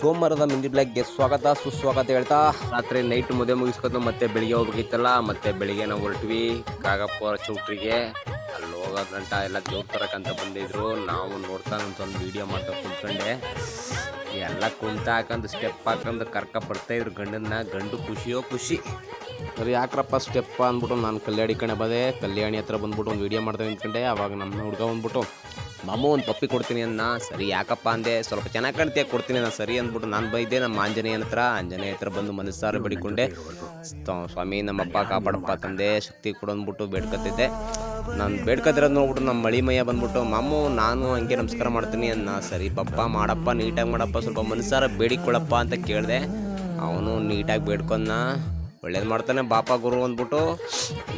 ಸೋಮವಾರದ ಮಿಂದಿ ಬ್ಲಾಗ್ಗೆ ಸ್ವಾಗತ ಸುಸ್ವಾಗತ ಹೇಳ್ತಾ ರಾತ್ರಿ ನೈಟ್ ಮದುವೆ ಮುಗಿಸ್ಕೊಂಡು ಮತ್ತೆ ಬೆಳಿಗ್ಗೆ ಹೋಗ್ಬೇಕಿತ್ತಲ್ಲ. ಮತ್ತೆ ಬೆಳಿಗ್ಗೆ ನಾವು ಹೊರಟ್ವಿ ಕಾಗಪ್ಪ ಚೌಟ್ರಿಗೆ. ಅಲ್ಲಿ ಹೋಗೋ ಗಂಟ ಎಲ್ಲ ದೇವ್ರ ತರಕಂತ ಬಂದಿದ್ರು. ನಾವು ನೋಡ್ತಾ ಒಂದು ವಿಡಿಯೋ ಮಾಡ್ತಾ ಕುಂತ್ಕೊಂಡೆ. ಎಲ್ಲ ಕುಂತ ಹಾಕೊಂಡು ಸ್ಟೆಪ್ ಹಾಕೊಂಡು ಕರ್ಕ ಬರ್ತಾಯಿದ್ರು ಗಂಡನ್ನ. ಗಂಡು ಖುಷಿಯೋ ಖುಷಿ. ಸರಿ ಯಾಕ್ರಪ್ಪ ಸ್ಟೆಪ್ ಅಂದ್ಬಿಟ್ಟು ನಾನು ಕಲ್ಯಾಣಿ ಕಣೆ ಬದೆ. ಕಲ್ಯಾಣಿ ಹತ್ರ ಬಂದ್ಬಿಟ್ಟು ಒಂದು ವಿಡಿಯೋ ಮಾಡ್ತಾ ನಿಂತ್ಕೊಂಡೆ. ಅವಾಗ ನಮ್ಮ ಹುಡುಗ ಬಂದ್ಬಿಟ್ಟು ಮಾಮೂ ಒಂದು ಪಪ್ಪಿ ಕೊಡ್ತೀನಿ ಅನ್ನ. ಸರಿ ಯಾಕಪ್ಪ ಅಂದೆ. ಸ್ವಲ್ಪ ಚೆನ್ನಾಗಿ ಕಾಣ್ತೀಯ ಕೊಡ್ತೀನಿ ನಾನು ಸರಿ ಅಂದ್ಬಿಟ್ಟು ನಾನು ಬೈದೆ ನಮ್ಮ ಆಂಜನೇಯನ ಹತ್ರ ಬಂದು ಮನಸ್ಸಾರ ಬೇಡಿಕೊಂಡೆ. ಸ್ವಾಮಿ ನಮ್ಮಪ್ಪ ಕಾಪಾಡಪ್ಪ ತಂದೆ ಶಕ್ತಿ ಕೊಡು ಅಂದ್ಬಿಟ್ಟು ಬೇಡ್ಕೊತಿದ್ದೆ. ನಾನು ಬೇಡ್ಕೊತಿರೋದು ನೋಡ್ಬಿಟ್ಟು ನಮ್ಮ ಮಳಿಮಯ್ಯ ಬಂದ್ಬಿಟ್ಟು ಮಾಮೂ ನಾನು ಹಂಗೆ ನಮಸ್ಕಾರ ಮಾಡ್ತೀನಿ ಅನ್ನ. ಸರಿ ಪಪ್ಪ ಮಾಡಪ್ಪ ನೀಟಾಗಿ ಮಾಡಪ್ಪ ಸ್ವಲ್ಪ ಮನಸ್ಸಾರ ಬೇಡಿಕೊಳ್ಳಪ್ಪ ಅಂತ ಕೇಳಿದೆ. ಅವನು ನೀಟಾಗಿ ಬೇಡ್ಕೊಂಡ ಒಳ್ಳೇದು ಮಾಡ್ತಾನೆ ಬಾಪ ಗುರು ಅಂದ್ಬಿಟ್ಟು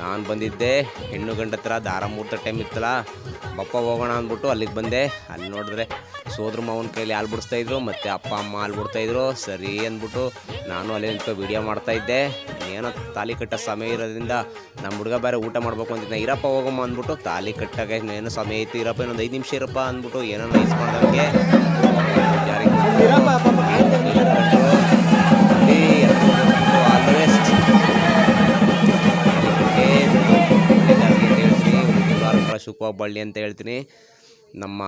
ನಾನು ಬಂದಿದ್ದೆ. ಹೆಣ್ಣು ಗಂಡ ಹತ್ರ ದಾರ ಮುಹೂರ್ತ ಟೈಮ್ ಇತ್ತಲ್ಲ, ಬಪ್ಪ ಹೋಗೋಣ ಅಂದ್ಬಿಟ್ಟು ಅಲ್ಲಿಗೆ ಬಂದೆ. ಅಲ್ಲಿ ನೋಡಿದ್ರೆ ಸೋದ್ರ ಮಾವನ ಕೈಲಿ ಹಾಲು ಬಿಡಿಸ್ತಾಯಿದ್ರು ಮತ್ತು ಅಪ್ಪ ಅಮ್ಮ ಹಾಲು ಬಿಡ್ತಾಯಿದ್ರು. ಸರಿ ಅಂದ್ಬಿಟ್ಟು ನಾನು ಅಲ್ಲಿ ನಿಂತ್ಕೊಂಡು ವಿಡಿಯೋ ಮಾಡ್ತಾಯಿದ್ದೆ. ಏನೋ ತಾಲಿ ಕಟ್ಟೋ ಸಮಯ ಇರೋದ್ರಿಂದ ನಮ್ಮ ಹುಡುಗ ಬೇರೆ ಊಟ ಮಾಡ್ಬೇಕು ಅಂತಿದ್ದೆ. ಇರಪ್ಪ ಹೋಗಮ್ಮ ಅಂದ್ಬಿಟ್ಟು ತಾಲಿ ಕಟ್ಟಾಗ ಏನೋ ಸಮಯ ಐತಿ ಇರಪ್ಪ ಇನ್ನೊಂದು 5 ನಿಮಿಷ ಇರಪ್ಪ ಅಂದ್ಬಿಟ್ಟು ಏನೋ ನೈಸ್ ಮಾಡ್ದಂಗೆ ಸುಖವಾಗಿ ಬಳ್ಳಿ ಅಂತ ಹೇಳ್ತೀನಿ. ನಮ್ಮ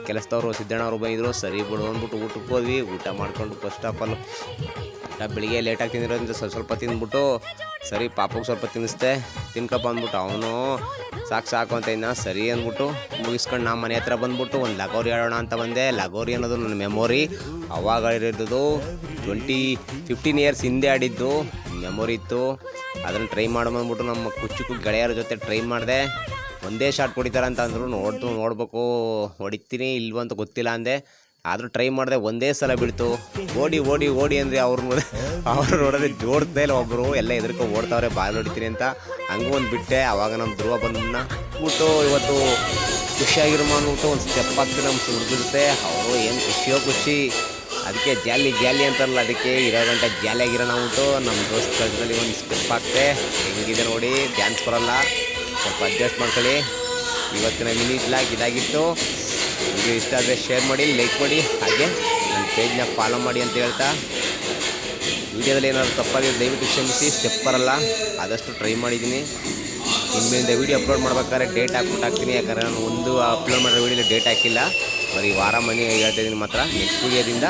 ಕೆಲಸದವರು ಸಿದ್ದಣ್ಣವರು ಬಂದಿದ್ರು. ಸರಿ ಬಿಡು ಅಂದ್ಬಿಟ್ಟು ಊಟಕ್ಕೆ ಹೋದ್ವಿ. ಊಟ ಮಾಡ್ಕೊಂಡು ಫಸ್ಟ್ ಆಫ್ ಆಲ್ ಬೆಳಿಗ್ಗೆ ಲೇಟಾಗಿ ತಿಂದಿರೋದ್ರಿಂದ ಸ್ವಲ್ಪ ತಿಂದ್ಬಿಟ್ಟು ಸರಿ ಪಾಪಗೆ ಸ್ವಲ್ಪ ತಿನ್ನಿಸ್ದೆ. ತಿನ್ಕಪ್ಪ ಅಂದ್ಬಿಟ್ಟು ಅವನು ಸಾಕು ಅಂತ ಇನ್ನ ಸರಿ ಅಂದ್ಬಿಟ್ಟು ಮುಗಿಸ್ಕೊಂಡು ನಾ ಮನೆ ಹತ್ರ ಬಂದ್ಬಿಟ್ಟು ಒಂದು ಲಗೋರಿ ಆಡೋಣ ಅಂತ ಬಂದೆ. ಲಗೋರಿ ಅನ್ನೋದು ನನ್ನ ಮೆಮೊರಿ. ಅವಾಗ ಇರೋದು 15 ಇಯರ್ಸ್ ಹಿಂದೆ ಆಡಿದ್ದು ಮೆಮೊರಿ ಇತ್ತು. ಅದನ್ನು ಟ್ರೈ ಮಾಡ್ಬಂದ್ಬಿಟ್ಟು ನಮ್ಮ ಕುಚ್ಚು ಗೆಳೆಯರ ಜೊತೆ ಟ್ರೈ ಮಾಡಿದೆ. ಒಂದೇ ಶಾಟ್ ಹೊಡಿತಾರೆ ಅಂತ ಅಂದರು. ನೋಡ್ಬೇಕು ಹೊಡಿತೀನಿ ಇಲ್ವಂತ ಗೊತ್ತಿಲ್ಲ ಅಂದೆ. ಆದರೂ ಟ್ರೈ ಮಾಡಿದೆ. ಒಂದೇ ಸಲ ಬೀಳ್ತು. ಓಡಿ ಅಂದರೆ ಅವ್ರು ನೋಡಿದ್ರೆ ಜೋಡ್ತಾ ಇಲ್ಲ ಒಬ್ಬರು. ಎಲ್ಲ ಎದುರ್ಕೊ ಓಡ್ತಾವ್ರೆ ಬಾಲ್ ಹೊಡಿತೀನಿ ಅಂತ. ಹಂಗೂ ಒಂದು ಬಿಟ್ಟೆ. ಆವಾಗ ನಮ್ಮ ಧ್ರುವ ಬಂದನ್ನ ಬಿಟ್ಟು ಇವತ್ತು ಖುಷಿಯಾಗಿರೋ ಅಂದ್ಬಿಟ್ಟು ಒಂದು ಸ್ಟೆಪ್ ಹಾಕ್ತೀನಿ ನಮ್ಮ ಹುಡುಗಿರುತ್ತೆ. ಅವರು ಏನು ಖುಷಿಯೋ ಖುಷಿ. ಅದಕ್ಕೆ ಜಾಲಿ ಅಂತಾರಲ್ಲ, ಅದಕ್ಕೆ ಇರೋ ಗಂಟೆ ಜಾಲಿಯಾಗಿರೋಣ ಅಂದ್ಬಿಟ್ಟು ನಮ್ಮ ದೋಸ್ತ ಕಳ್ಸಲ್ಲಿ ಒಂದು ಸ್ಟೆಪ್ ಹಾಕ್ತೆ. ಹೆಂಗಿದೆ ನೋಡಿ, ಡ್ಯಾನ್ಸ್ ಬರೋಲ್ಲ, ಸ್ವಲ್ಪ ಅಡ್ಜಸ್ಟ್ ಮಾಡ್ಕೊಳ್ಳಿ. ಇವತ್ತಿನ ಮಿನಿ ಬ್ಲಾಗ್ ಇದಾಗಿತ್ತು. ಇದು ಇಷ್ಟ ಆದರೆ ಶೇರ್ ಮಾಡಿ, ಲೈಕ್ ಮಾಡಿ, ಹಾಗೆ ನನ್ನ ಪೇಜ್ನ ಫಾಲೋ ಮಾಡಿ ಅಂತ ಹೇಳ್ತಾ ವೀಡಿಯೋದಲ್ಲಿ ಏನಾದರೂ ತಪ್ಪಾಗಿ ದಯವಿಟ್ಟು ಕ್ಷಮಿಸಿ. ಸ್ಟೆಪ್ ಬರಲ್ಲ, ಆದಷ್ಟು ಟ್ರೈ ಮಾಡಿದ್ದೀನಿ. ಇನ್ಮೇಲಿಂದ ವೀಡಿಯೋ ಅಪ್ಲೋಡ್ ಮಾಡ್ಬೇಕಾದ್ರೆ ಡೇಟ್ ಹಾಕ್ತೀನಿ. ಯಾಕಂದರೆ ನಾನು ಒಂದು ಅಪ್ಲೋಡ್ ಮಾಡಿರೋ ವೀಡಿಯೋಲಿ ಡೇಟ್ ಹಾಕಿಲ್ಲ. ಬರೀ ವಾರ ಮನೆ ಹೇಳ್ತಾಯಿದ್ದೀನಿ ಮಾತ್ರ. ನೆಕ್ಸ್ಟ್ ವೀಡಿಯೋದಿಂದ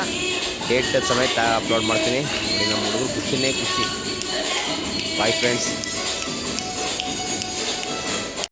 ಡೇಟ್ ಸಮೇತ ಅಪ್ಲೋಡ್ ಮಾಡ್ತೀನಿ. ನಮ್ಮ ಹುಡುಗರು ಖುಷಿನೇ ಖುಷಿ. Bye friends.